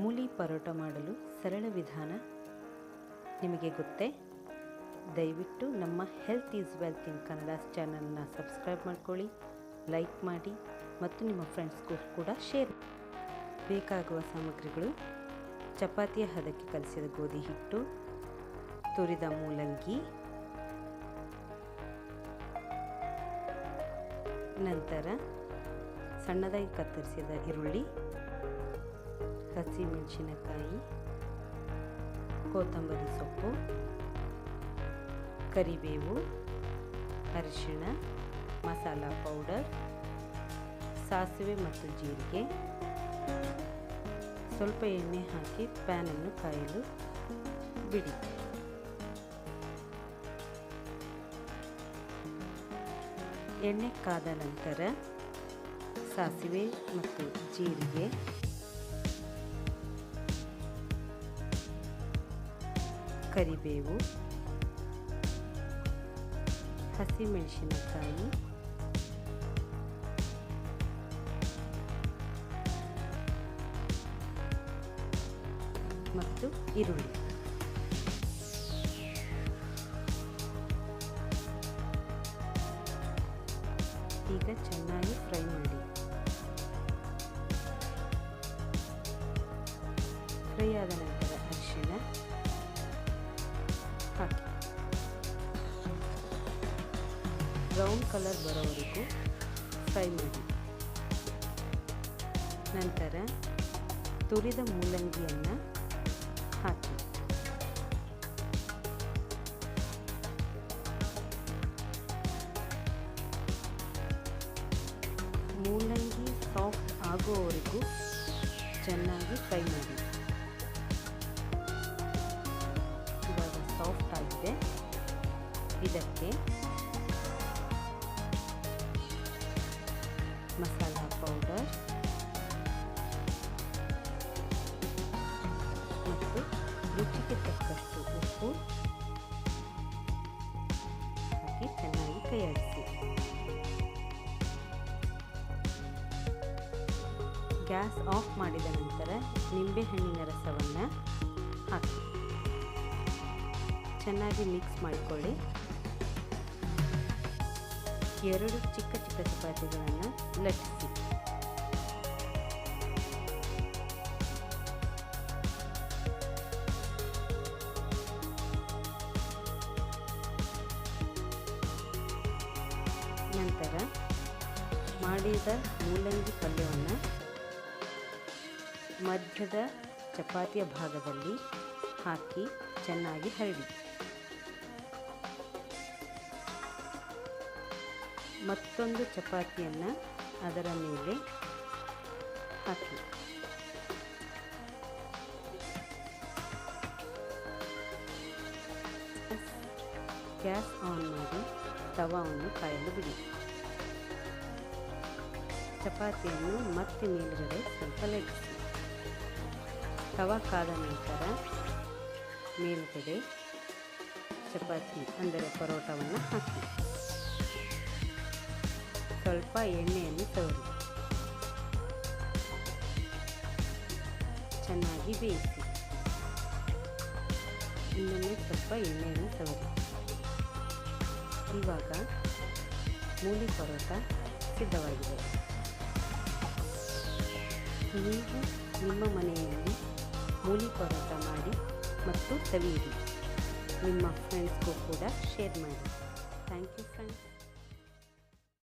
ಮೂಲಿ ಪರೋಟ ಮಾಡಲು ಸರಳ ವಿಧಾನ ನಿಮಗೆ ಗೊತ್ತೇ? ದಯವಿಟ್ಟು ನಮ್ಮ health is wealth in Kannada ಚಾನಲ್ನ ಸಬ್ಸ್ಕ್ರೈಬ್ ಮಾಡ್ಕೊಳ್ಳಿ, ಲೈಕ್ ಮಾಡಿ ಮತ್ತು ನಿಮ್ಮ ಫ್ರೆಂಡ್ಸ್ಗೂ ಕೂಡ ಶೇರ್. ಬೇಕಾಗುವ ಸಾಮಗ್ರಿಗಳು: ಚಪಾತಿಯ ಹದಕ್ಕೆ ಕಲಸಿದ ಗೋಧಿ ಹಿಟ್ಟು, ತುರಿದ ಮೂಲಂಗಿ, ನಂತರ ಸಣ್ಣದಾಗಿ ಕತ್ತರಿಸಿದ ಈರುಳ್ಳಿ, ಹಸಿಮೆಣಸಿನಕಾಯಿ, ಕೊತ್ತಂಬರಿ ಸೊಪ್ಪು, ಕರಿಬೇವು, ಅರಿಶಿಣ, ಮಸಾಲ ಪೌಡರ್, ಸಾಸಿವೆ ಮತ್ತು ಜೀರಿಗೆ. ಸ್ವಲ್ಪ ಎಣ್ಣೆ ಹಾಕಿ ಪ್ಯಾನನ್ನು ಕಾಯಲು ಬಿಡಿ. ಎಣ್ಣೆ ಕಾದ ನಂತರ ಸಾಸಿವೆ ಮತ್ತು ಜೀರಿಗೆ, ಕರಿಬೇವು, ಹಸಿಮೆಣಸಿನಕಾಯಿ, ಮತ್ತು ಈರುಳ್ಳಿ. ಈಗ ಚೆನ್ನಾಗಿ ಫ್ರೈ ಮಾಡಿ. ಫ್ರೈ ಆದ ನಂತರ ಅರಿಶಿಣ ಹಾಕಿ ಬ್ರೌನ್ ಕಲರ್ ಬರೋವರೆಗೂ ಫ್ರೈ ಮಾಡಿ. ನಂತರ ತುರಿದ ಮೂಲಂಗಿಯನ್ನು ಹಾಕಿ ಮೂಲಂಗಿ ಸಾಫ್ಟ್ ಆಗುವವರೆಗೂ ಚೆನ್ನಾಗಿ ಫ್ರೈ ಮಾಡಿ. ಇವಾಗ ಸಾಫ್ಟ್ ಆಗಿದೆ. ಇದಕ್ಕೆ ಮಸಾಲ ಪೌಡರ್ ಮತ್ತು ರುಚಿಗೆ ತಕ್ಕಷ್ಟು ಉಪ್ಪು ಹಾಕಿ ಚೆನ್ನಾಗಿ ಕೈಯಾಡಿಸಿ. ಗ್ಯಾಸ್ ಆಫ್ ಮಾಡಿದ ನಂತರ ನಿಂಬೆಹಣ್ಣಿನ ರಸವನ್ನು ಹಾಕಿ ಚೆನ್ನಾಗಿ ಮಿಕ್ಸ್ ಮಾಡಿಕೊಳ್ಳಿ. 2 ಚಿಕ್ಕ ಚಿಕ್ಕ ಚಪಾತಿಗಳನ್ನು ಲಟ್ಟಿಸಿ. ನಂತರ ಮಾಡಿದ ಮೂಲಂಗಿ ಪಲ್ಯವನ್ನು ಮಧ್ಯದ ಚಪಾತಿಯ ಭಾಗದಲ್ಲಿ ಹಾಕಿ ಚೆನ್ನಾಗಿ ಹರಡಿ. ಮತ್ತೊಂದು ಚಪಾತಿಯನ್ನು ಅದರ ಮೇಲೆ ಹಾಕಿ ಗ್ಯಾಸ್ ಆನ್ ಮಾಡಿ ತವಾವನ್ನು ಕಾಯಲು ಬಿಡಿ. ಚಪಾತಿಯನ್ನು ಮತ್ತೆ ಮೇಲುಗಡೆ ಸ್ವಲ್ಪ ಲಟ್ಟಿಸಿ. ತವಾ ಕಾದ ನಂತರ ಮೇಲುಗಡೆ ಚಪಾತಿ ಅಂದರೆ ಪರೋಟವನ್ನು ಹಾಕಿ ಸ್ವಲ್ಪ ಎಣ್ಣೆಯನ್ನು ತವರಿ ಚೆನ್ನಾಗಿ ಬೇಯಿಸಿ. ಇನ್ನೊಮ್ಮೆ ಸ್ವಲ್ಪ ಎಣ್ಣೆಯನ್ನು ತವರಿ. ಇವಾಗ ಮೂಲಿ ಪರೋಟ ಸಿದ್ಧವಾಗಿದೆ. ನೀವು ನಿಮ್ಮ ಮನೆಯಲ್ಲಿ ಮೂಲಿ ಪರೋಟ ಮಾಡಿ ಮತ್ತು ಸವಿಯಿರಿ. ನಿಮ್ಮ ಫ್ರೆಂಡ್ಸ್ಗೂ ಕೂಡ ಶೇರ್ ಮಾಡಿ. Thank you friends.